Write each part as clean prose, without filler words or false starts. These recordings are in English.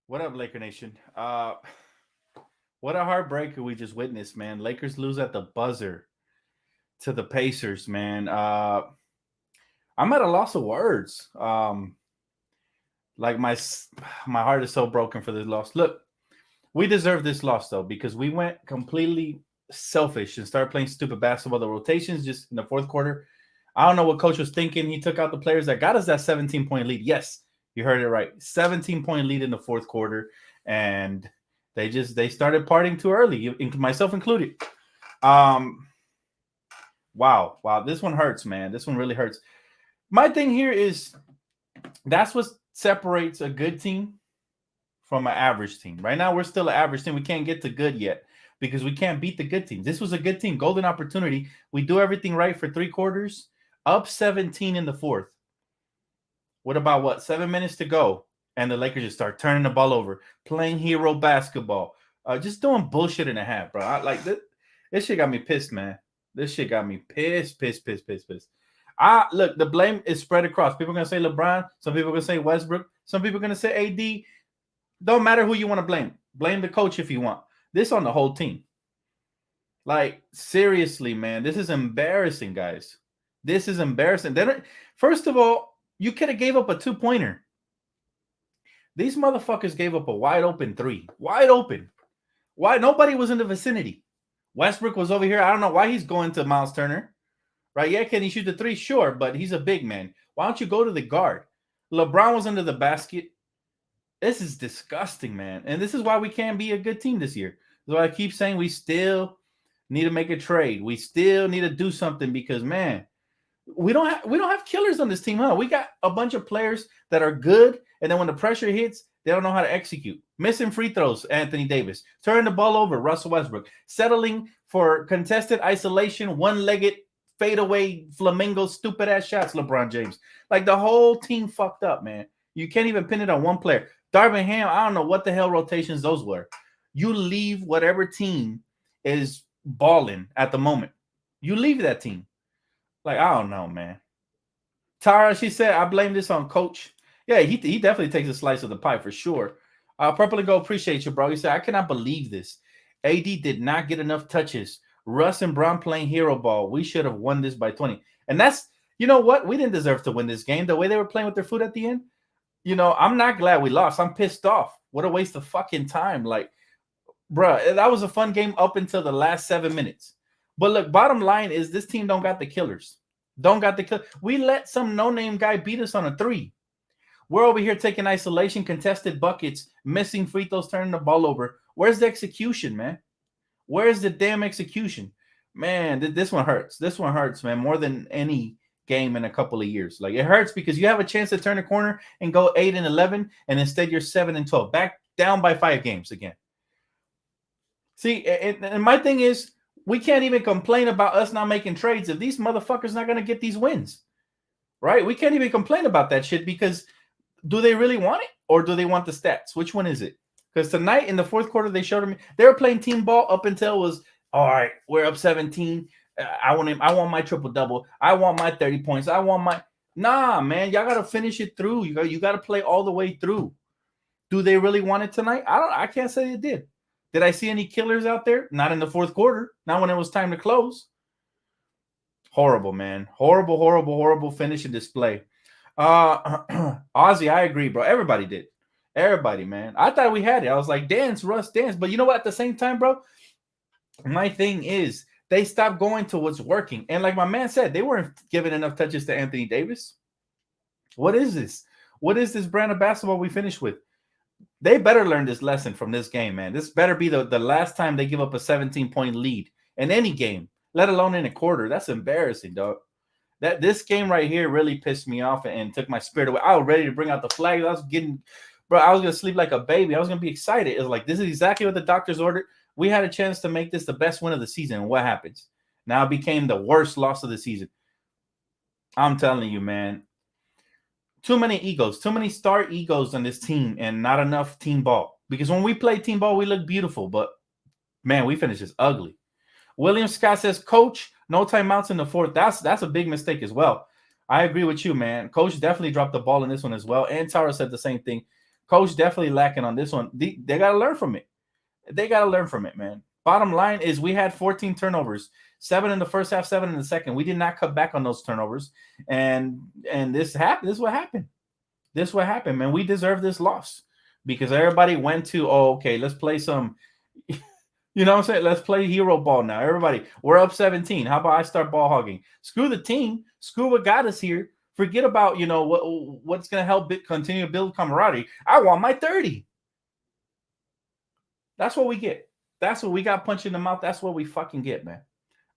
What up, Laker Nation? What a heartbreaker we just witnessed, man. Lakers lose at the buzzer to the Pacers, man. I'm at a loss of words. Like my heart is so broken for this loss. Look, we deserve this loss though because we went completely selfish and started playing stupid basketball. The rotations just in the fourth quarter. I don't know what coach was thinking. He took out the players that got us that 17-point lead. Yes, you heard it right. 17-point lead in the fourth quarter, and they started partying too early, myself included. Um, wow, this one hurts, man. This one really hurts. My thing here is that's what separates a good team from an average team. Right now, we're still an average team. We can't get to good yet because we can't beat the good teams. This was a good team, golden opportunity. We do everything right for 3 quarters, up 17 in the fourth. What about 7 minutes to go? And the Lakers just start turning the ball over, playing hero basketball, just doing bullshit in a half, bro. Like this shit got me pissed, man. This shit got me pissed. Look, the blame is spread across. People are gonna say LeBron, some people are gonna say Westbrook, some people are gonna say AD. Don't matter who you want to blame. Blame the coach if you want. This on the whole team. Like, seriously, man, this is embarrassing, guys. This is embarrassing. First of all, you could have gave up a 2-pointer. These motherfuckers gave up a wide open 3. Wide open. Why? Nobody was in the vicinity. Westbrook was over here. I don't know why he's going to Miles Turner. Right? Yeah, can he shoot the 3? Sure, but he's a big man. Why don't you go to the guard? LeBron was under the basket. This is disgusting, man. And this is why we can't be a good team this year. So I keep saying we still need to make a trade. We still need to do something because, man, we don't have killers on this team, huh? We got a bunch of players that are good, and then when the pressure hits, they don't know how to execute. Missing free throws, Anthony Davis. Turning the ball over, Russell Westbrook. Settling for contested isolation, one-legged fadeaway flamingo stupid ass shots, LeBron James. Like the whole team fucked up, man. You can't even pin it on one player. Darvin Ham, I don't know what the hell rotations those were. You leave whatever team is balling at the moment. You leave that team. Like, I don't know, man. Tara, she said, I blame this on coach. Yeah, he definitely takes a slice of the pie for sure. Purple and Gold, appreciate you, bro. He said, I cannot believe this. AD did not get enough touches. Russ and Brown playing hero ball. We should have won this by 20. And that's, you know what? We didn't deserve to win this game. The way they were playing with their foot at the end, I'm not glad we lost. I'm pissed off. What a waste of fucking time. Like, bruh, that was a fun game up until the last 7 minutes. But look, bottom line is this team don't got the killers. We let some no-name guy beat us on a 3. We're over here taking isolation, contested buckets, missing free throws, turning the ball over. Where's the execution, man? Where's the damn execution? Man, this one hurts. This one hurts, man, more than any game in a couple of years. Like, it hurts because you have a chance to turn a corner and go 8-11, and instead you're 7-12. Back down by 5 games again. See, and my thing is, we can't even complain about us not making trades if these motherfuckers not going to get these wins, right? We can't even complain about that shit because do they really want it or do they want the stats? Which one is it? Because tonight in the fourth quarter, they showed me they were playing team ball up until it was, all right, we're up 17. I want my triple-double. I want my 30 points. Nah, man, y'all got to finish it through. You got to play all the way through. Do they really want it tonight? I can't say they did. Did I see any killers out there? Not in the fourth quarter. Not when it was time to close. Horrible, man. Horrible finish and display. Ozzy, I agree, bro. Everybody did. Everybody, man. I thought we had it. I was like, dance, Russ, dance. But you know what? At the same time, bro, my thing is they stopped going to what's working. And like my man said, they weren't giving enough touches to Anthony Davis. What is this? What is this brand of basketball we finished with? They better learn this lesson from this game, man. This better be the last time they give up a 17-point lead in any game, let alone in a quarter. That's embarrassing, dog. This game right here really pissed me off and took my spirit away. I was ready to bring out the flag. I was going to sleep like a baby. I was going to be excited. It was like, this is exactly what the doctors ordered. We had a chance to make this the best win of the season. And what happens? Now it became the worst loss of the season. I'm telling you, man. Too many egos, too many star egos on this team and not enough team ball. Because when we play team ball, we look beautiful. But, man, we finish this ugly. William Scott says, Coach, no timeouts in the fourth. That's a big mistake as well. I agree with you, man. Coach definitely dropped the ball in this one as well. And Tara said the same thing. Coach definitely lacking on this one. They got to learn from it. They got to learn from it, man. Bottom line is we had 14 turnovers, 7 in the first half, 7 in the second. We did not cut back on those turnovers, and this happened. This is what happened. This is what happened, man. We deserve this loss because everybody went to, oh, okay, let's play some, you know what I'm saying? Let's play hero ball now. Everybody, we're up 17. How about I start ball hogging? Screw the team. Screw what got us here. Forget about, what's going to help continue to build camaraderie. I want my 30. That's what we get. That's what we got punched in the mouth. That's what we fucking get, man.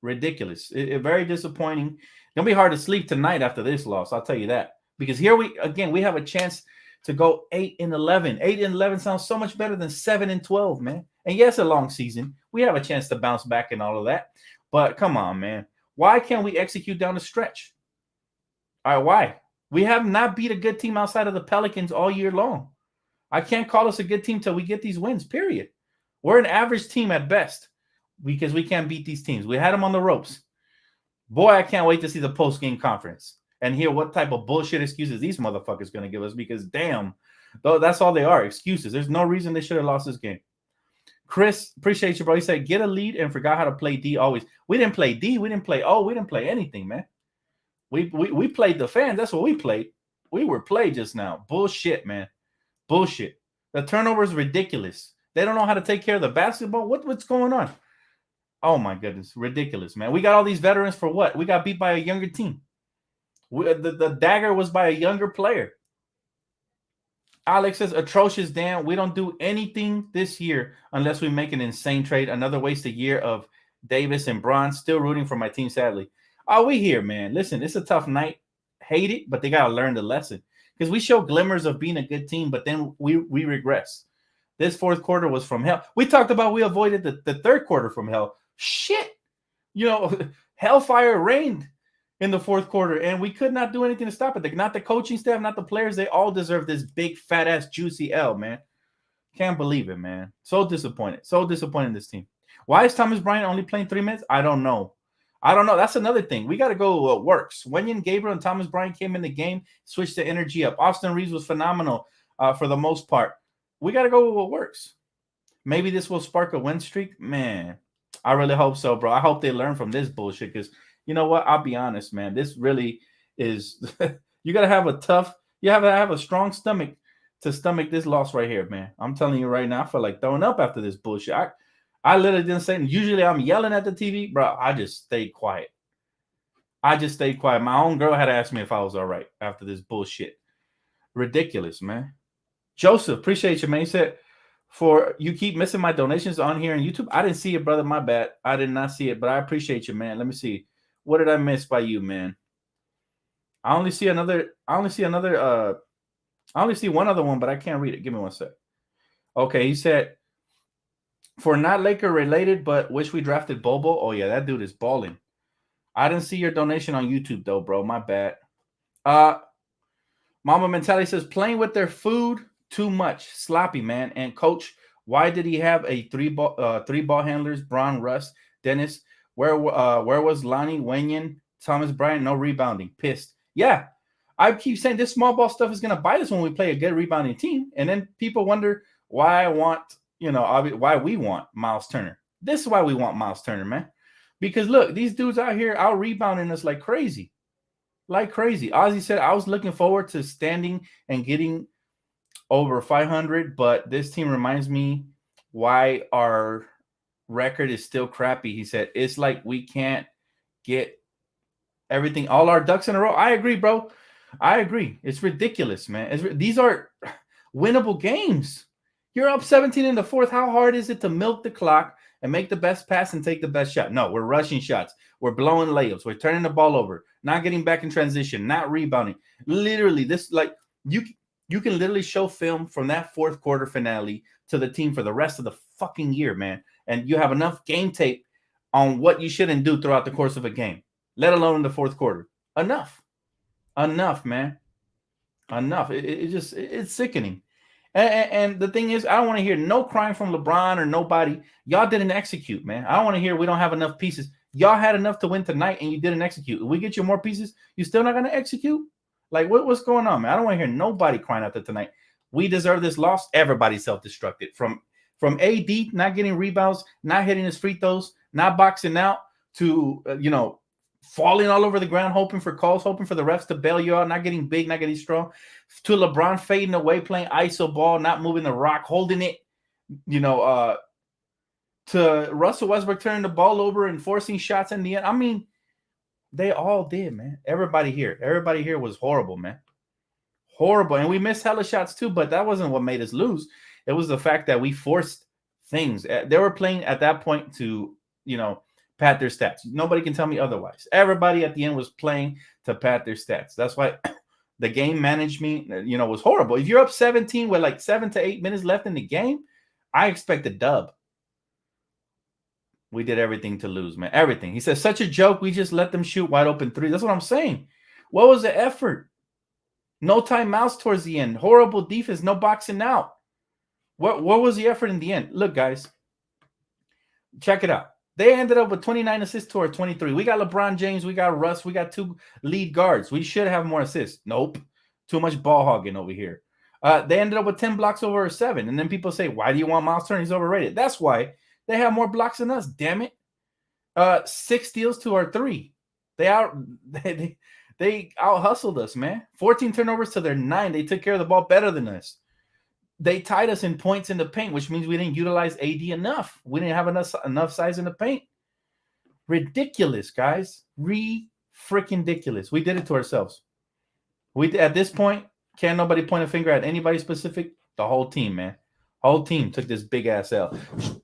Ridiculous. Very disappointing. It'll be hard to sleep tonight after this loss. I'll tell you that. Because here we have a chance to go 8-11. 8-11 sounds so much better than 7-12, man. And yes, a long season. We have a chance to bounce back and all of that. But come on, man. Why can't we execute down the stretch? All right, why? We have not beat a good team outside of the Pelicans all year long. I can't call us a good team till we get these wins, period. We're an average team at best because we can't beat these teams. We had them on the ropes. Boy, I can't wait to see the post-game conference and hear what type of bullshit excuses these motherfuckers going to give us because, damn, though that's all they are, excuses. There's no reason they should have lost this game. Chris, appreciate you, bro. He said, get a lead and forgot how to play D always. We didn't play D. We didn't play O. We didn't play anything, man. We played the fans. That's what we played. We were played just now. Bullshit, man. Bullshit. The turnover is ridiculous. They don't know how to take care of the basketball. What's going on? Oh, my goodness. Ridiculous, man. We got all these veterans for what? We got beat by a younger team. The dagger was by a younger player. Alex says, atrocious, Dan. We don't do anything this year unless we make an insane trade. Another wasted year of Davis and Braun. Still rooting for my team, sadly. Oh, we here, man. Listen, it's a tough night. Hate it, but they got to learn the lesson. Because we show glimmers of being a good team, but then we regress. This fourth quarter was from hell. We talked about we avoided the third quarter from hell. Shit. Hellfire reigned in the fourth quarter, and we could not do anything to stop it. Not the coaching staff, not the players. They all deserve this big, fat-ass, juicy L, man. Can't believe it, man. So disappointed. So disappointed in this team. Why is Thomas Bryant only playing 3 minutes? I don't know. That's another thing. We got to go what works. Wenyen Gabriel and Thomas Bryant came in the game, switched the energy up. Austin Reeves was phenomenal for the most part. We got to go with what works. Maybe this will spark a win streak. Man, I really hope so, bro. I hope they learn from this bullshit because you know what? I'll be honest, man. This really is – you got to have a strong stomach to stomach this loss right here, man. I'm telling you right now, I feel like throwing up after this bullshit. I literally didn't say – usually I'm yelling at the TV. Bro, I just stayed quiet. My own girl had to ask me if I was all right after this bullshit. Ridiculous, man. Joseph, appreciate you, man. He said, you keep missing my donations on here on YouTube. I didn't see it, brother. My bad. I did not see it, but I appreciate you, man. Let me see. What did I miss by you, man? I only see one other one, but I can't read it. Give me one sec. Okay, he said, for not Laker related, but wish we drafted Bobo. Oh, yeah, that dude is balling. I didn't see your donation on YouTube, though, bro. My bad. Mama Mentality says, playing with their food too much. Sloppy, man. And coach, why did he have a three ball handlers, Braun, Russ, Dennis? Where was Lonnie, Wenyen, Thomas Bryant? No rebounding. Pissed. Yeah. I keep saying this small ball stuff is going to bite us when we play a good rebounding team. And then people wonder why why we want Miles Turner. This is why we want Miles Turner, man. Because look, these dudes out here out rebounding us like crazy. Like crazy. Ozzy said, I was looking forward to standing and getting over 500, but this team reminds me why our record is still crappy. He said, it's like we can't get everything, all our ducks in a row. I agree, bro. I agree. It's ridiculous, man. These are winnable games. You're up 17 in the fourth. How hard is it to milk the clock and make the best pass and take the best shot? No, we're rushing shots. We're blowing layups. We're turning the ball over, not getting back in transition, not rebounding. Literally, you can literally show film from that fourth quarter finale to the team for the rest of the fucking year, man. And you have enough game tape on what you shouldn't do throughout the course of a game, let alone in the fourth quarter. Enough, man. Enough. It's sickening. And the thing is, I don't want to hear no crying from LeBron or nobody. Y'all didn't execute, man. I don't want to hear we don't have enough pieces. Y'all had enough to win tonight, and you didn't execute. If we get you more pieces, you still not going to execute? Like, what's going on, man? I don't want to hear nobody crying after tonight. We deserve this loss. Everybody self-destructed from AD not getting rebounds, not hitting his free throws, not boxing out, to falling all over the ground, hoping for calls, hoping for the refs to bail you out, not getting big, not getting strong, to LeBron fading away, playing ISO ball, not moving the rock, holding it, to Russell Westbrook turning the ball over and forcing shots in the end. I mean, they all did, man. Everybody here was horrible, man. Horrible. And we missed hella shots too, but that wasn't what made us lose. It was the fact that we forced things. They were playing at that point to, pad their stats. Nobody can tell me otherwise. Everybody at the end was playing to pad their stats. That's why the game management, was horrible. If you're up 17 with like 7 to 8 minutes left in the game, I expect a dub. We did everything to lose, man. Everything. He says, such a joke. We just let them shoot wide open three. That's what I'm saying. What was the effort? No timeouts towards the end. Horrible defense. No boxing out. What was the effort in the end? Look, guys. Check it out. They ended up with 29 assists to our 23. We got LeBron James. We got Russ. We got 2 lead guards. We should have more assists. Nope. Too much ball hogging over here. They ended up with 10 blocks over 7. And then people say, why do you want Miles Turner? He's overrated. That's why. They have more blocks than us, damn it. 6 steals to our 3. They out hustled us, man. 14 turnovers to their 9. They took care of the ball better than us. They tied us in points in the paint, which means we didn't utilize AD enough. We didn't have enough size in the paint. Ridiculous, guys. Freaking ridiculous. We did it to ourselves. At this point, can't nobody point a finger at anybody specific. The whole team, man. Whole team took this big ass L.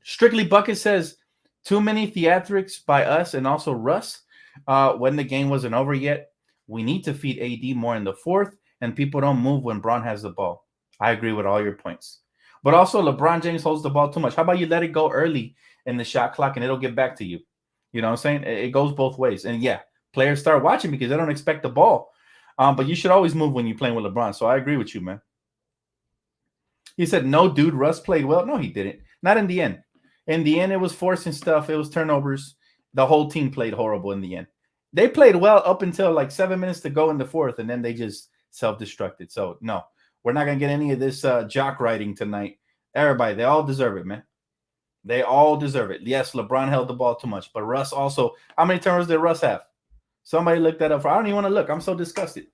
Strictly Bucket says too many theatrics by us and also Russ when the game wasn't over yet. We need to feed AD more in the 4th, and people don't move when Bron has the ball. I agree with all your points. But also LeBron James holds the ball too much. How about you let it go early in the shot clock and it'll get back to you? You know what I'm saying? It goes both ways. And yeah, players start watching because they don't expect the ball. But you should always move when you're playing with LeBron. So I agree with you, man. He said, no, dude, Russ played well. No, he didn't. Not in the end. In the end, it was forcing stuff. It was turnovers. The whole team played horrible in the end. They played well up until like 7 minutes to go in the 4th, and then they just self-destructed. So, no, we're not going to get any of this jock riding tonight. Everybody, they all deserve it, man. They all deserve it. Yes, LeBron held the ball too much, but Russ also, how many turnovers did Russ have? Somebody looked that up. I don't even want to look. I'm so disgusted.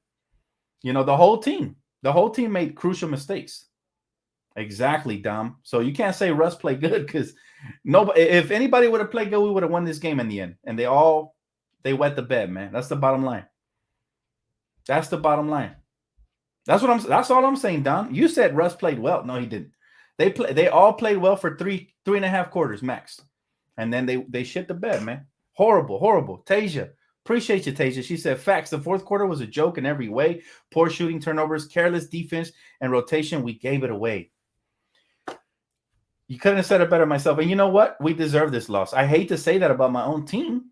The whole team made crucial mistakes. Exactly, Dom. So you can't say Russ played good because nobody. If anybody would have played good, we would have won this game in the end. And they wet the bed, man. That's the bottom line. That's the bottom line. That's all I'm saying, Dom. You said Russ played well. No, he didn't. They all played well for three and a half quarters max, and then they shit the bed, man. Horrible. Tasia, appreciate you, Tasia. She said facts. The 4th quarter was a joke in every way. Poor shooting, turnovers, careless defense, and rotation. We gave it away. You couldn't have said it better myself. And you know what? We deserve this loss. I hate to say that about my own team,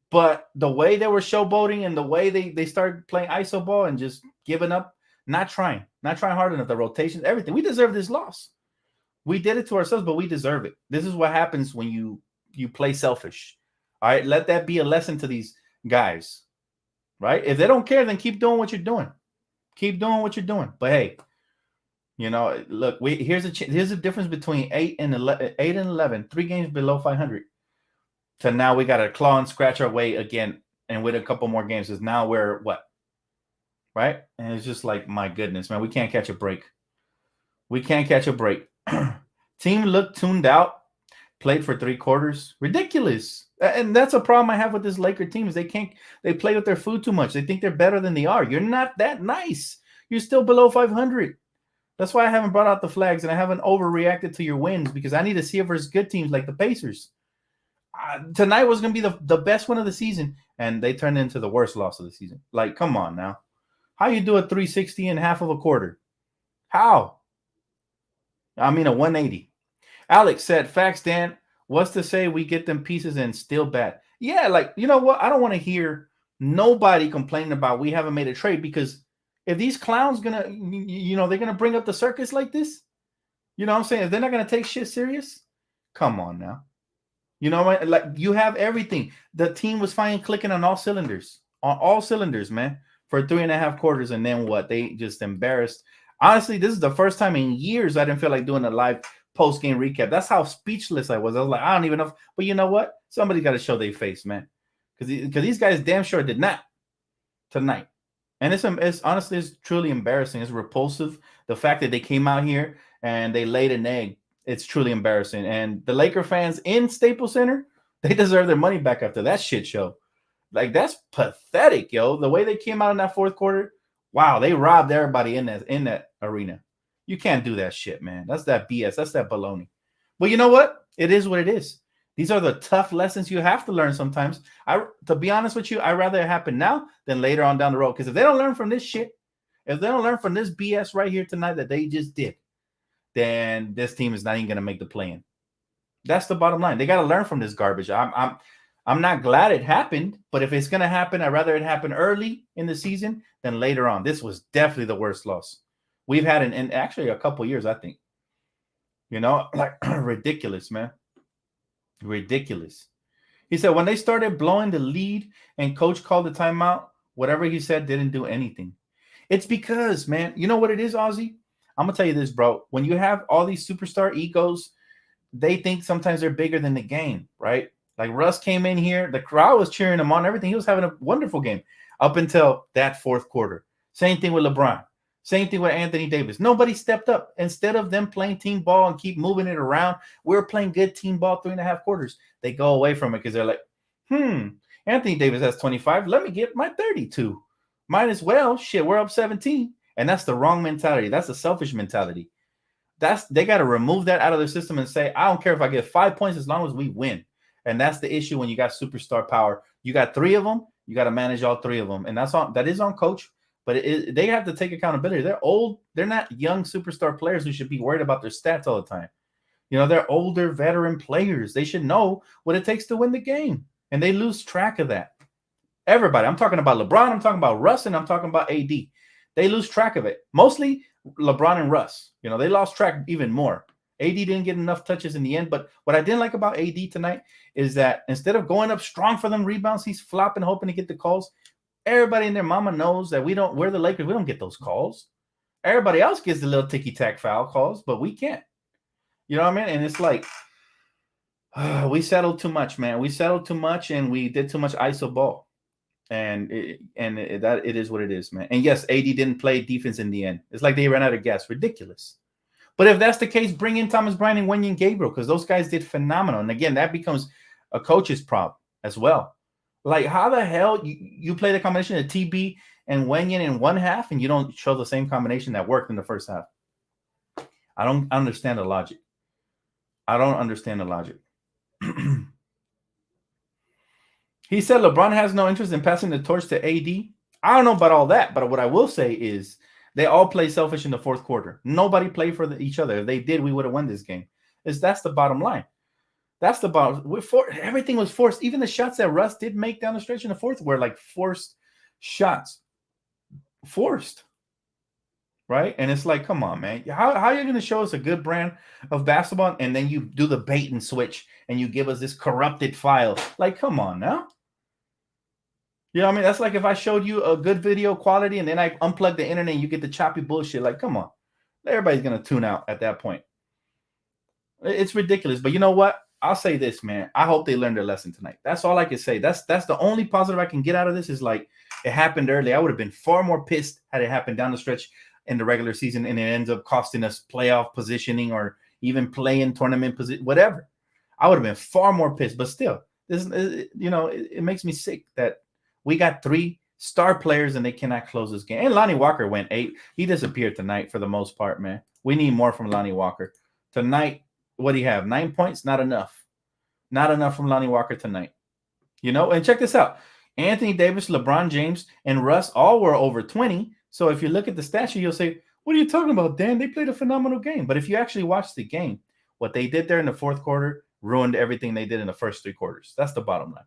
but the way they were showboating and the way they started playing ISO ball and just giving up, not trying hard enough, the rotations, everything. We deserve this loss. We did it to ourselves, but we deserve it. This is what happens when you play selfish. All right, let that be a lesson to these guys. Right? If they don't care, then keep doing what you're doing. Keep doing what you're doing. But hey, look, here's a difference between 8 and 11, 3 games below 500. To now we got to claw and scratch our way again, and with a couple more games, is now we're what? Right? And it's just like, my goodness, man, we can't catch a break. We can't catch a break. Team looked tuned out, played for 3 quarters. Ridiculous. And that's a problem I have with this Laker team is they play with their food too much. They think they're better than they are. You're not that nice. You're still below 500. That's why I haven't brought out the flags and I haven't overreacted to your wins because I need to see if there's good teams like the Pacers. Tonight was going to be the best one of the season, and they turned into the worst loss of the season. Like, come on now. How you do a 360 in half of a quarter? How? I mean, a 180. Alex said, facts, Dan. What's to say we get them pieces and still bad? Yeah, like, you know what? I don't want to hear nobody complaining about we haven't made a trade because if these clowns they're going to bring up the circus like this, you know what I'm saying? If they're not going to take shit serious, come on now. You know what? Like, you have everything. The team was fine clicking on all cylinders, man, for 3.5 quarters. And then what? They just embarrassed Honestly, this is the first time in years I didn't feel like doing a live post-game recap. That's how speechless I was. I was like, I don't even know. But you know what? Somebody got to show their face, man. Because these guys damn sure did not tonight. And it's honestly, it's truly embarrassing. It's repulsive. The fact that they came out here and they laid an egg, it's truly embarrassing. And the Laker fans in Staples Center, they deserve their money back after that shit show. Like, that's pathetic, yo. The way they came out in that fourth quarter, wow, they robbed everybody in that arena. You can't do that shit, man. That's that BS. That's that baloney. But you know what? It is what it is. These are the tough lessons you have to learn sometimes. To be honest with you, I'd rather it happen now than later on down the road. Because if they don't learn from this shit, if they don't learn from this BS right here tonight that they just did, then this team is not even going to make the play-in. That's the bottom line. They got to learn from this garbage. I'm not glad it happened, but if it's going to happen, I'd rather it happen early in the season than later on. This was definitely the worst loss we've had in actually a couple years, I think. You know, like ridiculous, man. Ridiculous. He said when they started blowing the lead and coach called the timeout, whatever he said didn't do anything. It's because, man, you know what it is, Ozzy? I'm going to tell you this, bro. When you have all these superstar egos, they think sometimes they're bigger than the game, right? Like Russ came in here, the crowd was cheering him on, everything. He was having a wonderful game up until that fourth quarter. Same thing with LeBron. Same thing with Anthony Davis. Nobody stepped up. Instead of them playing team ball and keep moving it around, we're playing good team ball 3.5 quarters. They go away from it because they're like, Anthony Davis has 25. Let me get my 32. Might as well. Shit, we're up 17. And that's the wrong mentality. That's a selfish mentality. They got to remove that out of their system and say, I don't care if I get 5 points as long as we win. And that's the issue when you got superstar power. You got 3 of them. You got to manage all 3 of them. And that is on coach. But they have to take accountability. They're old. They're not young superstar players who should be worried about their stats all the time. You know, they're older veteran players. They should know what it takes to win the game. And they lose track of that. Everybody. I'm talking about LeBron. I'm talking about Russ. And I'm talking about AD. They lose track of it. Mostly LeBron and Russ. You know, they lost track even more. AD didn't get enough touches in the end. But what I didn't like about AD tonight is that instead of going up strong for them rebounds, he's flopping, hoping to get the calls. Everybody and their mama knows that we're the Lakers. We don't get those calls. Everybody else gets the little ticky-tack foul calls, but we can't. You know what I mean? And it's like, we settled too much, man. We settled too much, and we did too much ISO ball. And it is what it is, man. And yes, AD didn't play defense in the end. It's like they ran out of gas. Ridiculous. But if that's the case, bring in Thomas Bryant and Wenyen Gabriel because those guys did phenomenal. And again, that becomes a coach's problem as well. Like, how the hell you play the combination of TB and Wenyen in one half and you don't show the same combination that worked in the first half? I don't understand the logic. I don't understand the logic. He said LeBron has no interest in passing the torch to AD. I don't know about all that, but what I will say is they all play selfish in the fourth quarter. Nobody played for each other. If they did, we would have won this game. That's the bottom line. That's the bottom. Everything was forced. Even the shots that Russ did make down the stretch in the fourth were like forced shots. Forced. Right? And it's like, come on, man. How are you going to show us a good brand of basketball and then you do the bait and switch and you give us this corrupted file? Like, come on now. You know what I mean? That's like if I showed you a good video quality and then I unplug the internet and you get the choppy bullshit. Like, come on. Everybody's going to tune out at that point. It's ridiculous. But you know what? I'll say this, man. I hope they learned their lesson tonight. That's all I can say. That's the only positive I can get out of this is like it happened early. I would have been far more pissed had it happened down the stretch in the regular season and it ends up costing us playoff positioning or even playing tournament position, whatever. I would have been far more pissed. But still, this, you know, it makes me sick that we got 3 star players and they cannot close this game. And Lonnie Walker went 8. He disappeared tonight for the most part, man. We need more from Lonnie Walker tonight. What do you have? 9 points? Not enough. Not enough from Lonnie Walker tonight. You know, and check this out. Anthony Davis, LeBron James, and Russ all were over 20. So if you look at the stat sheet, you'll say, what are you talking about, Dan? They played a phenomenal game. But if you actually watch the game, what they did there in the fourth quarter ruined everything they did in the first 3 quarters. That's the bottom line.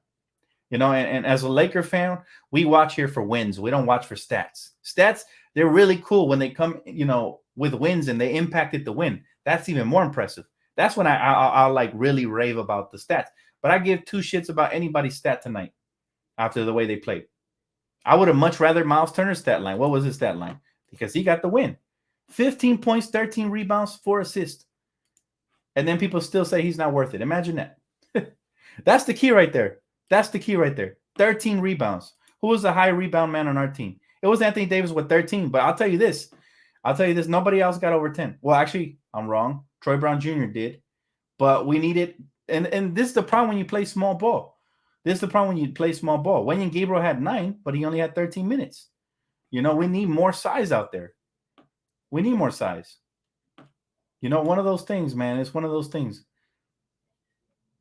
You know, and as a Laker fan, we watch here for wins. We don't watch for stats. Stats, they're really cool when they come, you know, with wins and they impacted the win. That's even more impressive. That's when I'll like really rave about the stats. But I give 2 shits about anybody's stat tonight after the way they played. I would have much rather Miles Turner's stat line. What was his stat line? Because he got the win. 15 points, 13 rebounds, 4 assists. And then people still say he's not worth it. Imagine that. That's the key right there. That's the key right there. 13 rebounds. Who was the high rebound man on our team? It was Anthony Davis with 13. But I'll tell you this. Nobody else got over 10. Well, actually, I'm wrong. Troy Brown Jr. did. But we needed, and this is the problem when you play small ball. This is the problem when you play small ball. Wenyen Gabriel had 9, but he only had 13 minutes. We need more size out there. We need more size. One of those things, man. It's one of those things.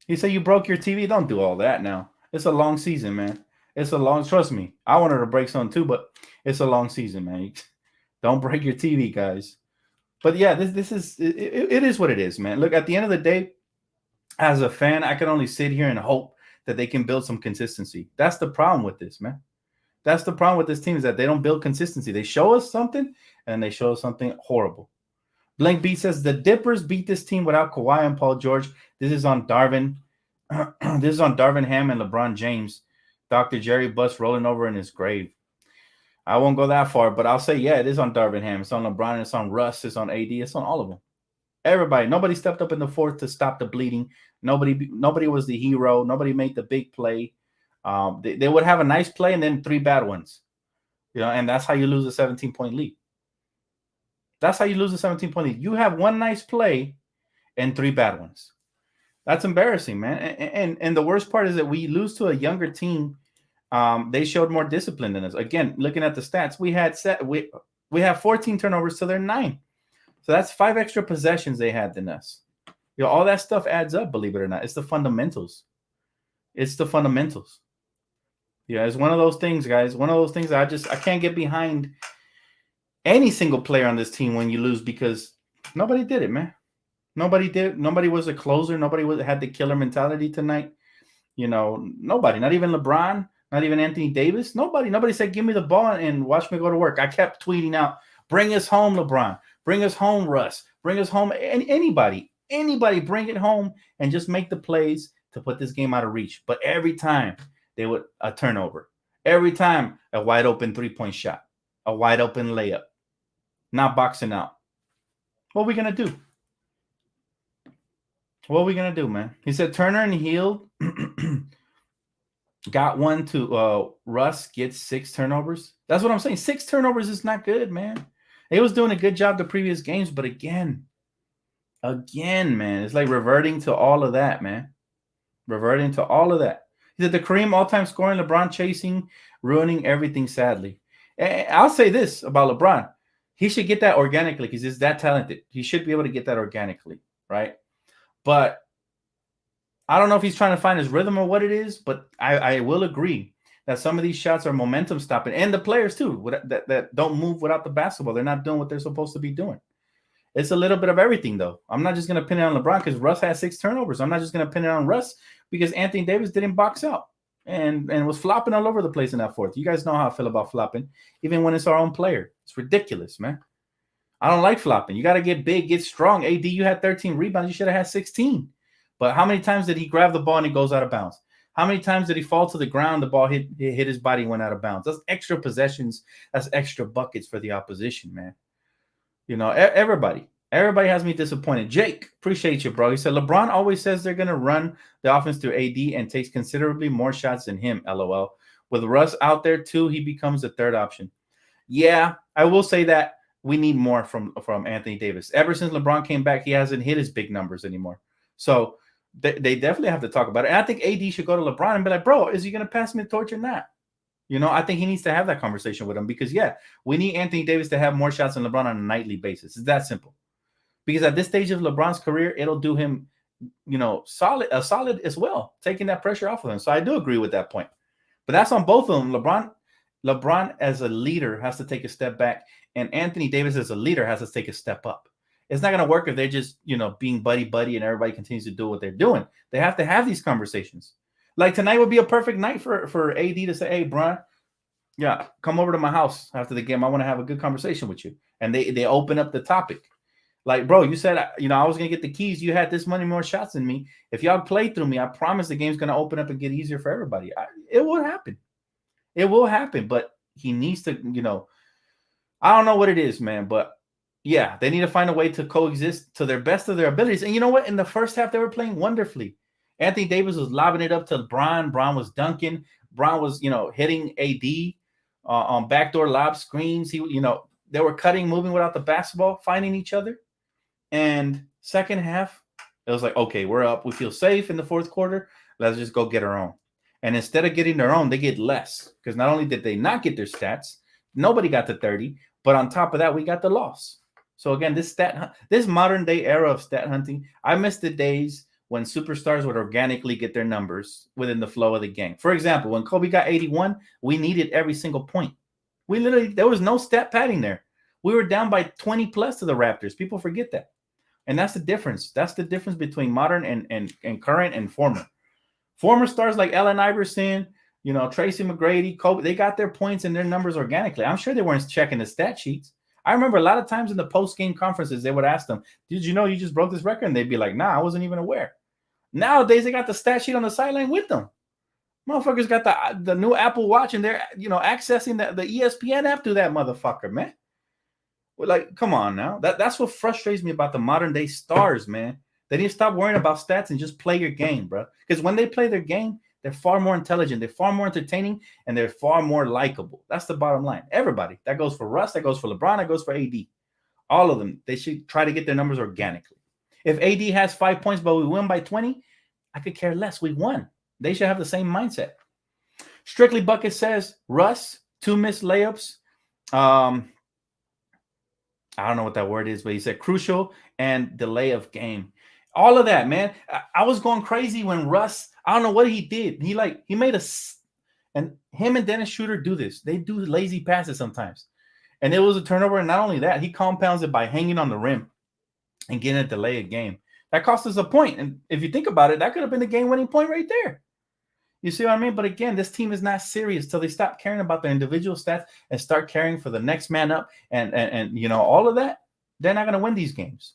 He said you broke your TV. Don't do all that now. It's a long season, man. Trust me. I wanted to break something too, but it's a long season, man. Don't break your TV, guys. But yeah, this is it is what it is, man. Look, at the end of the day, as a fan, I can only sit here and hope that they can build some consistency. That's the problem with this, man. That's the problem with this team, is that they don't build consistency. They show us something, and they show us something horrible. Blank Beat says the Dippers beat this team without Kawhi and Paul George. This is on Darvin. This is on Darvin Ham and LeBron James. Dr. Jerry Buss rolling over in his grave. I won't go that far, but I'll say, yeah, it is on Darvin Ham. It's on LeBron. It's on Russ. It's on AD. It's on all of them. Everybody. Nobody stepped up in the fourth to stop the bleeding. Nobody was the hero. Nobody made the big play. They would have a nice play and then 3 bad ones. And that's how you lose a 17-point lead. That's how you lose a 17-point lead. You have one nice play and 3 bad ones. That's embarrassing, man. And the worst part is that we lose to a younger team. They showed more discipline than us. Again, looking at the stats, we have 14 turnovers to their 9. So that's 5 extra possessions they had than us. All that stuff adds up, believe it or not. It's the fundamentals. It's the fundamentals. It's one of those things, guys. One of those things I can't get behind any single player on this team when you lose, because nobody did it, man. Nobody did. Nobody was a closer. Nobody had the killer mentality tonight. Nobody. Not even LeBron. Not even Anthony Davis. Nobody said, give me the ball and watch me go to work. I kept tweeting out, bring us home, LeBron. Bring us home, Russ. Bring us home. Anybody, bring it home and just make the plays to put this game out of reach. But every time they would a turnover. Every time a wide open 3-point shot. A wide open layup. Not boxing out. What are we going to do? What are we going to do, man? He said Turner and Hield got one to Russ gets 6 turnovers. That's what I'm saying. 6 turnovers is not good, man. He was doing a good job the previous games, but again, man, it's like reverting to all of that, man. Reverting to all of that. He said the Kareem all-time scoring, LeBron chasing, ruining everything, sadly. And I'll say this about LeBron. He should get that organically because he's that talented. He should be able to get that organically, right? But I don't know if he's trying to find his rhythm or what it is, but I will agree that some of these shots are momentum stopping. And the players, too, that don't move without the basketball. They're not doing what they're supposed to be doing. It's a little bit of everything, though. I'm not just going to pin it on LeBron because Russ had 6 turnovers. I'm not just going to pin it on Russ because Anthony Davis didn't box out and was flopping all over the place in that fourth. You guys know how I feel about flopping, even when it's our own player. It's ridiculous, man. I don't like flopping. You got to get big, get strong. AD, you had 13 rebounds. You should have had 16. But how many times did he grab the ball and it goes out of bounds? How many times did he fall to the ground, the ball hit his body, went out of bounds? That's extra possessions. That's extra buckets for the opposition, man. Everybody has me disappointed. Jake, appreciate you, bro. He said, LeBron always says they're going to run the offense through AD and takes considerably more shots than him, LOL. With Russ out there, too, he becomes the third option. Yeah, I will say that we need more from Anthony Davis. Ever since LeBron came back, he hasn't hit his big numbers anymore. So they definitely have to talk about it. And I think AD should go to LeBron and be like, bro, is he going to pass me the torch or not? I think he needs to have that conversation with him because, yeah, we need Anthony Davis to have more shots than LeBron on a nightly basis. It's that simple. Because at this stage of LeBron's career, it'll do him, solid as well, taking that pressure off of him. So I do agree with that point. But that's on both of them. LeBron as a leader has to take a step back, and Anthony Davis as a leader has to take a step up. It's not going to work if they're just, being buddy-buddy and everybody continues to do what they're doing. They have to have these conversations. Like tonight would be a perfect night for AD to say, hey, Bron, yeah, come over to my house after the game. I want to have a good conversation with you. And they open up the topic. Like, bro, you said, I was going to get the keys. You had this many more shots than me. If y'all play through me, I promise the game's going to open up and get easier for everybody. It will happen. It will happen. But he needs to, I don't know what it is, man. But Yeah, they need to find a way to coexist to their best of their abilities. And you know what? In the first half, they were playing wonderfully. Anthony Davis was lobbing it up to Bron. Bron was dunking. Bron was, hitting AD on backdoor lob screens. They were cutting, moving without the basketball, finding each other. And second half, it was like, okay, we're up. We feel safe in the fourth quarter. Let's just go get our own. And instead of getting their own, they get less. Because not only did they not get their stats, nobody got to 30, but on top of that, we got the loss. So again, this modern day era of stat hunting, I miss the days when superstars would organically get their numbers within the flow of the game. For example, when Kobe got 81, we needed every single point. There was no stat padding there. We were down by 20 plus to the Raptors. People forget that. And that's the difference. That's the difference between modern and current and former. Former stars like Allen Iverson, Tracy McGrady, Kobe, they got their points and their numbers organically. I'm sure they weren't checking the stat sheets. I remember a lot of times in the post-game conferences, they would ask them, did you know you just broke this record? And they'd be like, nah, I wasn't even aware. Nowadays, they got the stat sheet on the sideline with them. Motherfuckers got the new Apple Watch and they're, accessing the ESPN app through that motherfucker, man. Well, like, come on now. That's what frustrates me about the modern day stars, man. They need to stop worrying about stats and just play your game, bro. Because when they play their game, they're far more intelligent, they're far more entertaining, and they're far more likable. That's the bottom line. Everybody. That goes for Russ, that goes for LeBron, that goes for AD. All of them. They should try to get their numbers organically. If AD has 5 points, but we win by 20, I could care less. We won. They should have the same mindset. Strictly Bucket says, Russ, 2 missed layups. I don't know what that word is, but he said crucial and delay of game. All of that, man. I was going crazy when Russ, I don't know what he did. He made and him and Dennis Schroeder do this. They do lazy passes sometimes. And it was a turnover. And not only that, he compounds it by hanging on the rim and getting a delay of game. That cost us a point. And if you think about it, that could have been the game-winning point right there. You see what I mean? But again, this team is not serious till they stop caring about their individual stats and start caring for the next man up and all of that. They're not going to win these games.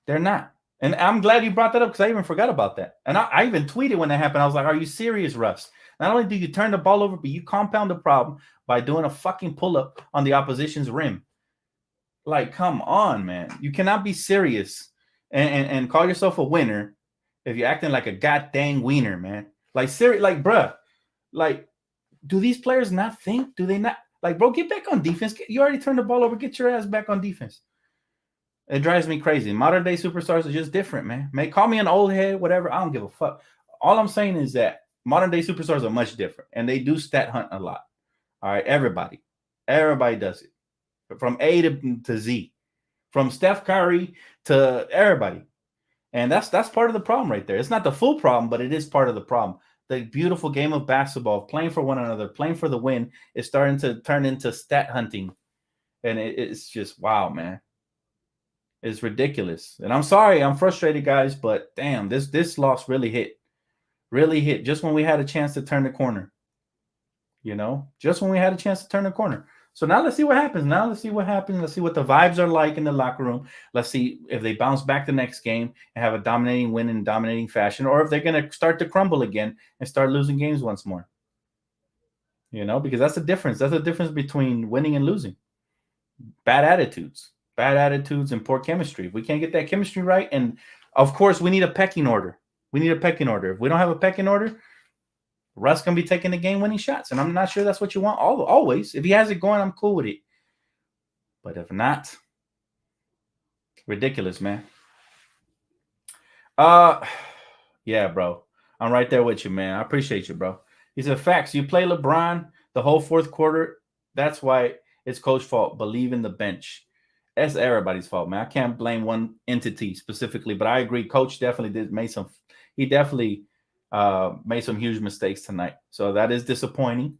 They're not. And I'm glad you brought that up because I even forgot about that. And I even tweeted when that happened. I was like, are you serious, Russ? Not only do you turn the ball over, but you compound the problem by doing a fucking pull-up on the opposition's rim. Like, come on, man. You cannot be serious and call yourself a winner if you're acting like a goddamn wiener, man. Like, bruh. Like, do these players not think? Do they not? Like, bro, get back on defense. You already turned the ball over. Get your ass back on defense. It drives me crazy. Modern day superstars are just different, man. Call me an old head, whatever. I don't give a fuck. All I'm saying is that modern day superstars are much different, and they do stat hunt a lot. All right, everybody does it, from A to Z, from Steph Curry to everybody, and that's part of the problem right there. It's not the full problem, but it is part of the problem. The beautiful game of basketball, playing for one another, playing for the win, is starting to turn into stat hunting, and it's just wow, man. It's ridiculous. And I'm sorry, I'm frustrated, guys, but damn, this loss really hit. Really hit just when we had a chance to turn the corner. Just when we had a chance to turn the corner. So now let's see what happens. Let's see what the vibes are like in the locker room. Let's see if they bounce back the next game and have a dominating win in dominating fashion, or if they're going to start to crumble again and start losing games once more. Because that's the difference. That's the difference between winning and losing. Bad attitudes and poor chemistry. If we can't get that chemistry right, and of course we need a pecking order. If we don't have a pecking order, Russ gonna be taking the game-winning shots, and I'm not sure that's what you want always. If he has it going, I'm cool with it. But if not, ridiculous, man. Yeah, bro. I'm right there with you, man. I appreciate you, bro. He said, facts. You play LeBron the whole fourth quarter. That's why it's coach's fault. Believe in the bench. That's everybody's fault, man. I can't blame one entity specifically, but I agree. Coach definitely made some huge mistakes tonight. So that is disappointing.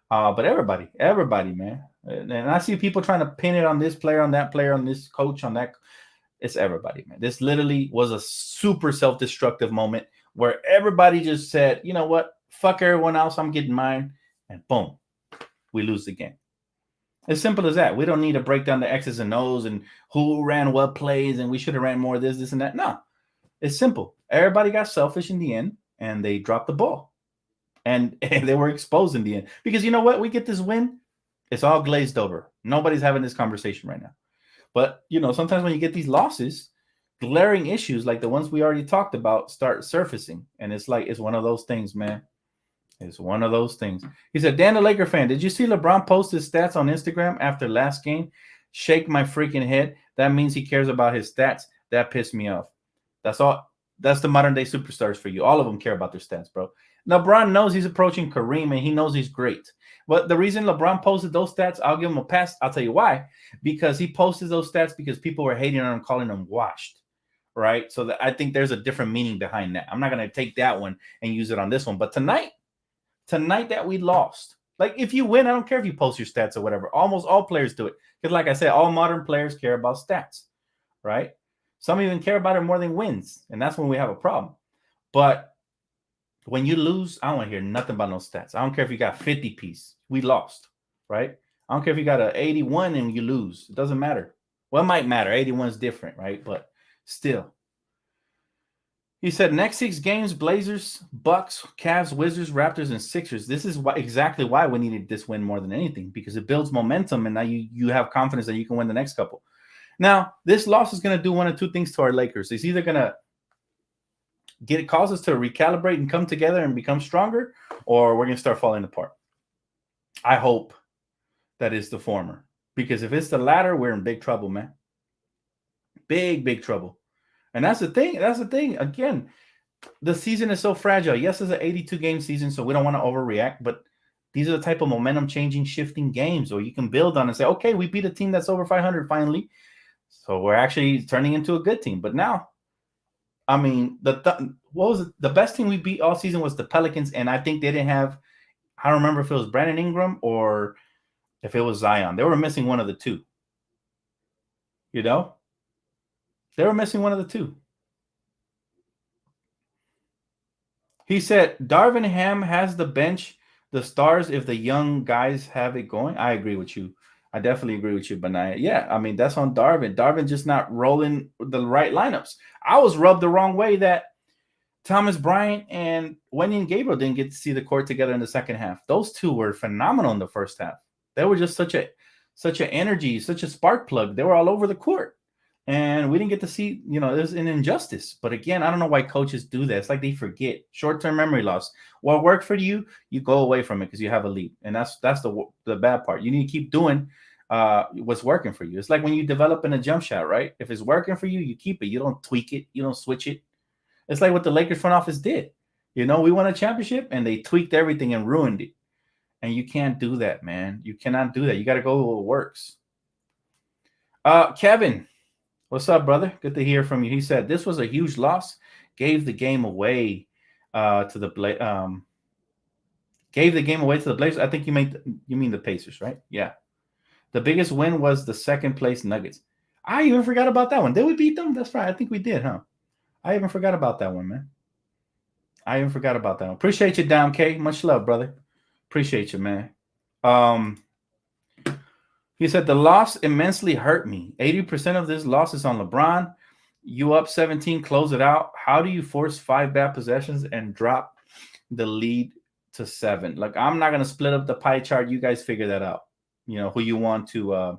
But everybody, man. And I see people trying to pin it on this player, on that player, on this coach, on that. It's everybody, man. This literally was a super self-destructive moment where everybody just said, you know what? Fuck everyone else. I'm getting mine. And boom, we lose the game. As simple as that. We don't need to break down the X's and O's and who ran what plays and we should have ran more of this, and that. No, it's simple. Everybody got selfish in the end and they dropped the ball. And they were exposed in the end. Because you know what? We get this win. It's all glazed over. Nobody's having this conversation right now. But, sometimes when you get these losses, glaring issues like the ones we already talked about start surfacing. And it's one of those things, man. It's one of those things. He said, Dan, the Laker fan, did you see LeBron post his stats on Instagram after last game? Shake my freaking head. That means he cares about his stats. That pissed me off. That's all. That's the modern day superstars for you. All of them care about their stats, bro. LeBron knows he's approaching Kareem, and he knows he's great. But the reason LeBron posted those stats, I'll give him a pass. I'll tell you why. Because he posted those stats because people were hating on him, calling him washed, right? So I think there's a different meaning behind that. I'm not going to take that one and use it on this one. But tonight that we lost, like if you win, I don't care if you post your stats or whatever. Almost all players do it. Because like I said, all modern players care about stats, right? Some even care about it more than wins. And that's when we have a problem. But when you lose, I don't want to hear nothing about no stats. I don't care if you got 50 piece. We lost, right? I don't care if you got an 81 and you lose. It doesn't matter. Well, it might matter. 81 is different, right? But still. He said, next 6 games, Blazers, Bucks, Cavs, Wizards, Raptors, and Sixers. This is exactly why we needed this win more than anything, because it builds momentum, and now you have confidence that you can win the next couple. Now, this loss is going to do one of two things to our Lakers. It's either going to cause us to recalibrate and come together and become stronger, or we're going to start falling apart. I hope that is the former, because if it's the latter, we're in big trouble, man. Big trouble. And that's the thing. Again, the season is so fragile. Yes, it's an 82-game season, so we don't want to overreact, but these are the type of momentum-changing, shifting games where you can build on and say, okay, we beat a team that's over 500 finally, so we're actually turning into a good team. But now, I mean, what was it? The best team we beat all season was the Pelicans, and I think they didn't have, I don't remember if it was Brandon Ingram or if it was Zion. They were missing one of the two. They were missing one of the two. He said, Darvin Ham has the bench, the stars, if the young guys have it going. I agree with you. I definitely agree with you, Benaya. Yeah, I mean, that's on Darvin. Darvin just not rolling the right lineups. I was rubbed the wrong way that Thomas Bryant and Wendy and Gabriel didn't get to see the court together in the second half. Those two were phenomenal in the first half. They were just such an energy, such a spark plug. They were all over the court. And we didn't get to see, it was an injustice. But again, I don't know why coaches do that. It's like they forget. Short-term memory loss. What worked for you, you go away from it because you have a lead. And that's the bad part. You need to keep doing what's working for you. It's like when you develop in a jump shot, right? If it's working for you, you keep it. You don't tweak it. You don't switch it. It's like what the Lakers front office did. We won a championship and they tweaked everything and ruined it. And you can't do that, man. You cannot do that. You got to go where it works. Kevin. What's up, brother? Good to hear from you. He said this was a huge loss. Gave the game away to the Blazers. I think you mean the Pacers, right? Yeah. The biggest win was the second place Nuggets. I even forgot about that one. Did we beat them? That's right. I think we did, huh? I even forgot about that one, man. Appreciate you, Dom K. Much love, brother. Appreciate you, man. He said, the loss immensely hurt me. 80% of this loss is on LeBron. You up 17, close it out. How do you force 5 bad possessions and drop the lead to 7? Like, I'm not going to split up the pie chart. You guys figure that out. Who you want to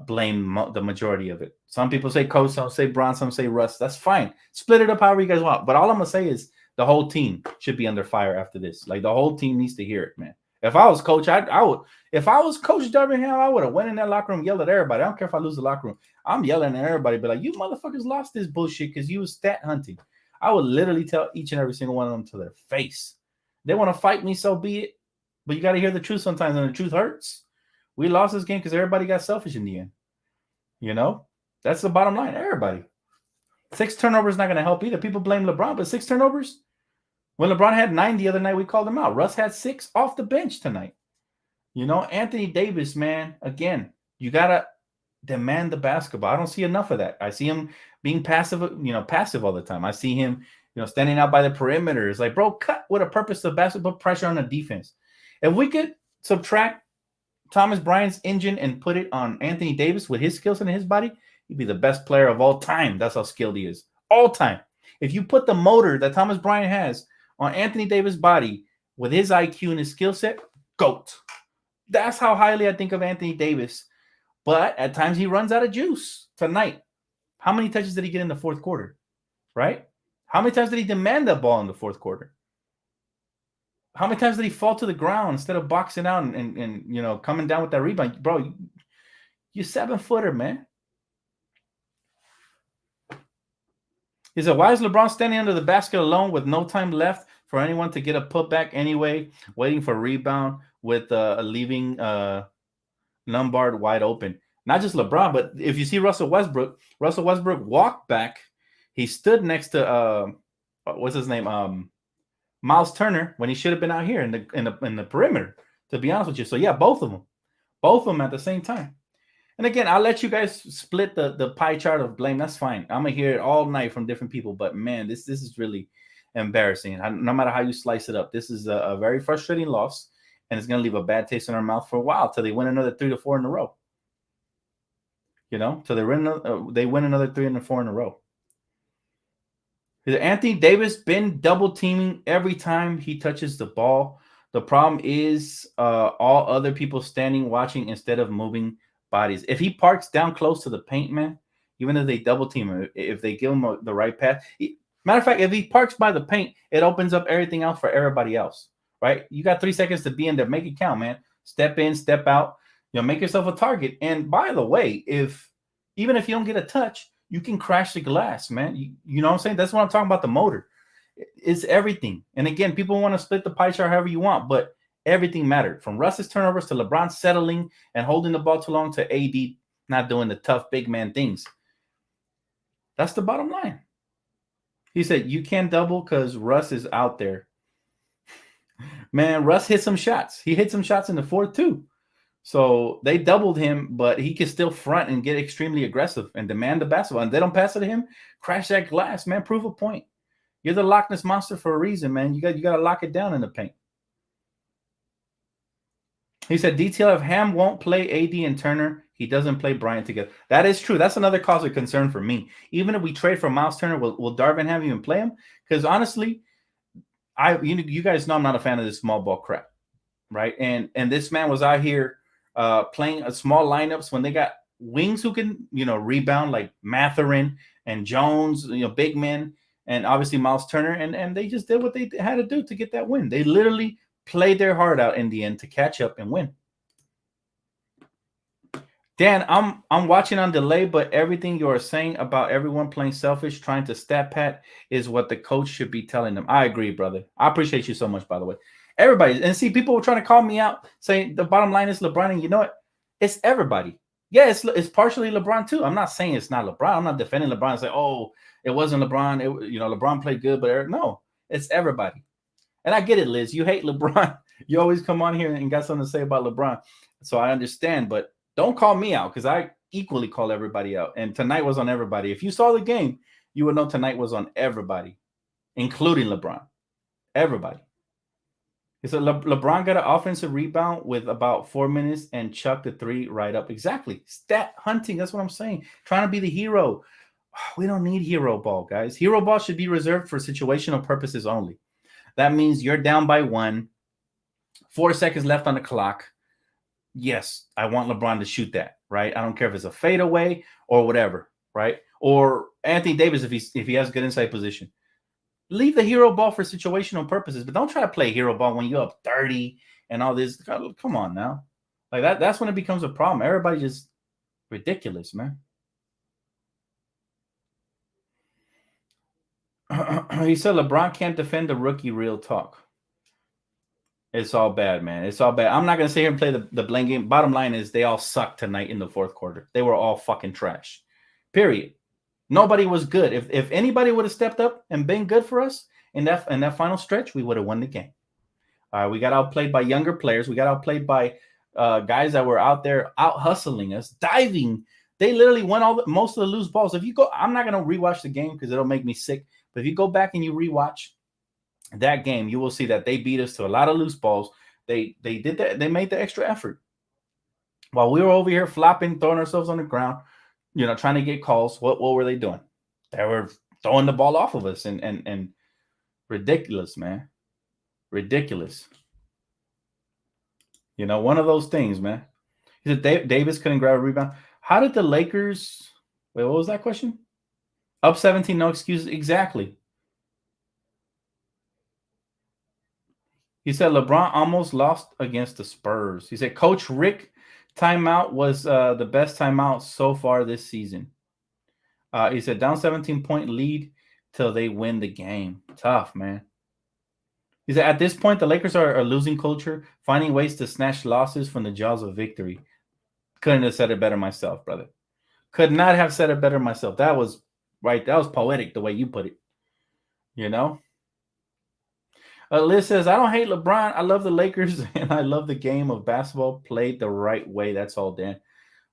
blame the majority of it. Some people say Coach, some say Bron, some say Russ. That's fine. Split it up however you guys want. But all I'm going to say is the whole team should be under fire after this. Like, the whole team needs to hear it, man. If I was coach, I would. If I was Coach Darvin Ham, I would have went in that locker room, yelled at everybody. I don't care if I lose the locker room. I'm yelling at everybody, but like, you motherfuckers lost this bullshit because you was stat hunting. I would literally tell each and every single one of them to their face. They want to fight me, so be it. But you got to hear the truth sometimes, and the truth hurts. We lost this game because everybody got selfish in the end. That's the bottom line. Everybody. 6 turnovers is not going to help either. People blame LeBron, but 6 turnovers. When LeBron had 9 the other night, we called him out. Russ had 6 off the bench tonight. Anthony Davis, man, again, you got to demand the basketball. I don't see enough of that. I see him being passive all the time. I see him, standing out by the perimeter. It's like, bro, cut with a purpose of basketball pressure on the defense. If we could subtract Thomas Bryant's engine and put it on Anthony Davis with his skills and his body, he'd be the best player of all time. That's how skilled he is. All time. If you put the motor that Thomas Bryant has on Anthony Davis' body with his IQ and his skill set, GOAT. That's how highly I think of Anthony Davis But at times he runs out of juice. Tonight, how many touches did he get in the fourth quarter? Right? How many times did he demand that ball in the fourth quarter? How many times did he fall to the ground instead of boxing out and coming down with that rebound? Bro, you 7-footer, man. He said, why is LeBron standing under the basket alone with no time left for anyone to get a putback anyway, waiting for a rebound with leaving Lombard wide open? Not just LeBron, but if you see Russell Westbrook walked back. He stood next to what's his name? Miles Turner, when he should have been out here in the perimeter, to be honest with you. So yeah, both of them at the same time. And again, I'll let you guys split the pie chart of blame. That's fine. I'm gonna hear it all night from different people. But man, this is really embarrassing. No matter how you slice it up, this is a very frustrating loss, and it's gonna leave a bad taste in our mouth for a while till they win another 3 to 4 in a row. Till they win another 3 and 4 in a row. Anthony Davis been double teaming every time he touches the ball. The problem is all other people standing watching instead of moving bodies. If he parks down close to the paint, man, even if they double team him, if they give him the right path. Matter of fact, if he parks by the paint, it opens up everything else for everybody else, right? You got 3 seconds to be in there. Make it count, man. Step in, step out. Make yourself a target. And by the way, even if you don't get a touch, you can crash the glass, man. You know what I'm saying? That's what I'm talking about, the motor. It's everything. And again, people want to split the pie chart however you want, but everything mattered. From Russ's turnovers to LeBron settling and holding the ball too long to AD not doing the tough big man things. That's the bottom line. He said, you can't double because Russ is out there. Man, Russ hit some shots. He hit some shots in the fourth too. So they doubled him, but he can still front and get extremely aggressive and demand the basketball. And they don't pass it to him, crash that glass, man. Prove a point. You're the Loch Ness Monster for a reason, man. You got to lock it down in the paint. He said, detail if Ham won't play AD and Turner, he doesn't play Bryant together. That is true. That's another cause of concern for me. Even if we trade for Miles Turner, will Darvin Ham even play him? Because honestly, you guys know I'm not a fan of this small ball crap, right? And this man was out here playing a small lineups when they got wings who can, rebound like Mathurin and Jones, big men, and obviously Miles Turner, and they just did what they had to do to get that win. They literally played their heart out in the end to catch up and win. Dan, I'm watching on delay, but everything you are saying about everyone playing selfish, trying to stat pat, is what the coach should be telling them. I agree, brother. I appreciate you so much, by the way. Everybody, and see, people were trying to call me out, saying the bottom line is LeBron, and you know what? It's everybody. Yeah, it's partially LeBron too. I'm not saying it's not LeBron. I'm not defending LeBron and say, oh, it wasn't LeBron. LeBron played good, but no, it's everybody. And I get it, Liz. You hate LeBron. You always come on here and got something to say about LeBron. So I understand, but don't call me out because I equally call everybody out. And tonight was on everybody. If you saw the game, you would know tonight was on everybody, including LeBron. Everybody. He said LeBron got an offensive rebound with about 4 minutes and chucked the 3 right up. Exactly. Stat hunting. That's what I'm saying. Trying to be the hero. We don't need hero ball, guys. Hero ball should be reserved for situational purposes only. That means you're down by 1, 4 seconds left on the clock. Yes, I want LeBron to shoot that, right? I don't care if it's a fadeaway or whatever, right? Or Anthony Davis if he has good inside position. Leave the hero ball for situational purposes, but don't try to play hero ball when you're up 30 and all this. Come on now. Like that's when it becomes a problem. Everybody just ridiculous, man. He said LeBron can't defend the rookie. Real talk. It's all bad, man. It's all bad. I'm not going to sit here and play the blame game. Bottom line is they all sucked tonight in the fourth quarter. They were all fucking trash. Period. Nobody was good. If anybody would have stepped up and been good for us in that final stretch, we would have won the game. We got outplayed by younger players. We got outplayed by guys that were out there out hustling us, diving. They literally won most of the loose balls. If you go, I'm not going to rewatch the game because it'll make me sick. But if you go back and you rewatch that game, you will see that they beat us to a lot of loose balls. They did that. They made the extra effort. While we were over here flopping, throwing ourselves on the ground, trying to get calls. What were they doing? They were throwing the ball off of us and ridiculous, man. Ridiculous. One of those things, man. He said Davis couldn't grab a rebound. How did the Lakers? Wait, what was that question? Up 17, no excuses. Exactly. He said LeBron almost lost against the Spurs. He said Coach Rick timeout was the best timeout so far this season. He said down 17-point lead till they win the game. Tough, man. He said at this point, the Lakers are a losing culture, finding ways to snatch losses from the jaws of victory. Couldn't have said it better myself, brother. Could not have said it better myself. That was right. That was poetic the way you put it. You know? Liz says, I don't hate LeBron. I love the Lakers and I love the game of basketball played the right way. That's all, Dan.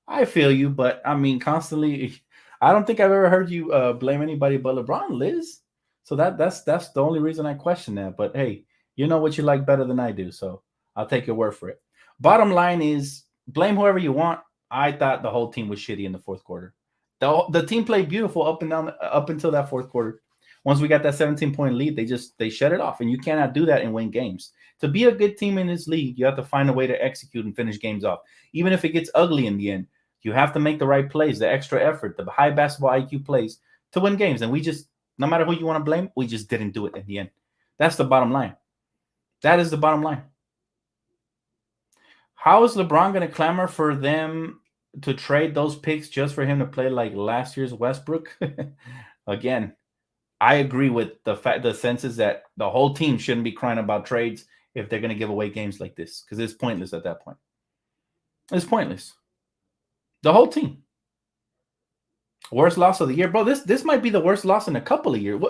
I feel you, but I mean, constantly, I don't think I've ever heard you blame anybody but LeBron, Liz. So that's the only reason I question that. But hey, you know what you like better than I do, so I'll take your word for it. Bottom line is, blame whoever you want. I thought the whole team was shitty in the fourth quarter. The team played beautiful up until that fourth quarter. Once we got that 17-point lead, they shut it off, and you cannot do that and win games. To be a good team in this league, you have to find a way to execute and finish games off, even if it gets ugly in the end. You have to make the right plays, the extra effort, the high basketball IQ plays to win games. And we just, no matter who you want to blame, we just didn't do it in the end. That's the bottom line. That is the bottom line. How is LeBron going to clamor for them to trade those picks just for him to play like last year's Westbrook? Again, I agree with the senses that the whole team shouldn't be crying about trades if they're going to give away games like this, because it's pointless at that point. It's pointless. The whole team. Worst loss of the year, bro. This might be the worst loss in a couple of years.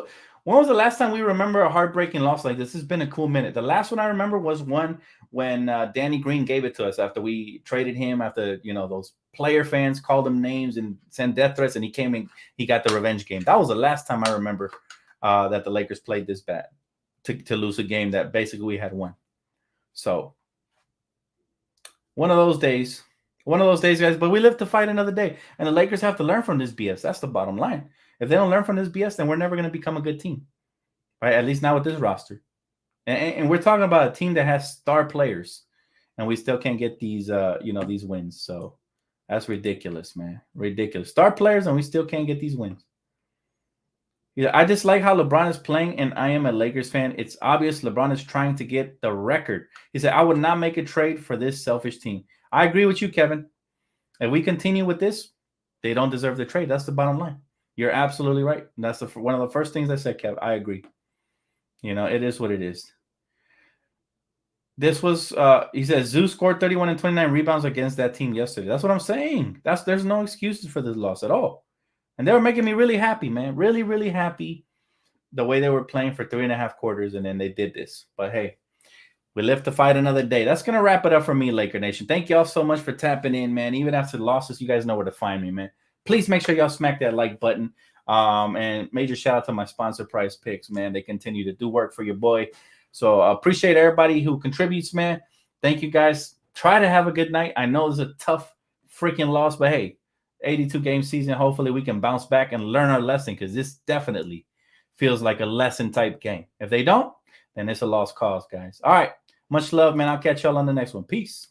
When was the last time we remember a heartbreaking loss like this? It's been a cool minute. The last one I remember was one when Danny Green gave it to us after we traded him. After those player fans called him names and sent death threats, and he came and he got the revenge game. That was the last time I remember that the Lakers played this bad to lose a game that basically we had won. So one of those days. One of those days, guys, but we live to fight another day. And the Lakers have to learn from this BS. That's the bottom line. If they don't learn from this BS, then we're never going to become a good team. Right? At least not with this roster. And we're talking about a team that has star players. And we still can't get these these wins. So that's ridiculous, man. Ridiculous. Star players, and we still can't get these wins. Yeah, I just like how LeBron is playing, and I am a Lakers fan. It's obvious LeBron is trying to get the record. He said, I would not make a trade for this selfish team. I agree with you, Kevin. If we continue with this, they don't deserve the trade. That's the bottom line. You're absolutely right. That's one of the first things I said, Kev. I agree. It is what it is. This was, he says, Zeus scored 31 and 29 rebounds against that team yesterday. That's what I'm saying. There's no excuses for this loss at all. And they were making me really happy, man. Really, really happy the way they were playing for 3.5 quarters, and then they did this. But hey, we live to fight another day. That's going to wrap it up for me, Laker Nation. Thank y'all so much for tapping in, man. Even after the losses, you guys know where to find me, man. Please make sure y'all smack that like button. And major shout out to my sponsor, Prize Picks, man. They continue to do work for your boy. So I appreciate everybody who contributes, man. Thank you, guys. Try to have a good night. I know it's a tough freaking loss, but hey, 82-game season. Hopefully we can bounce back and learn our lesson, because this definitely feels like a lesson-type game. If they don't, then it's a lost cause, guys. All right. Much love, man. I'll catch y'all on the next one. Peace.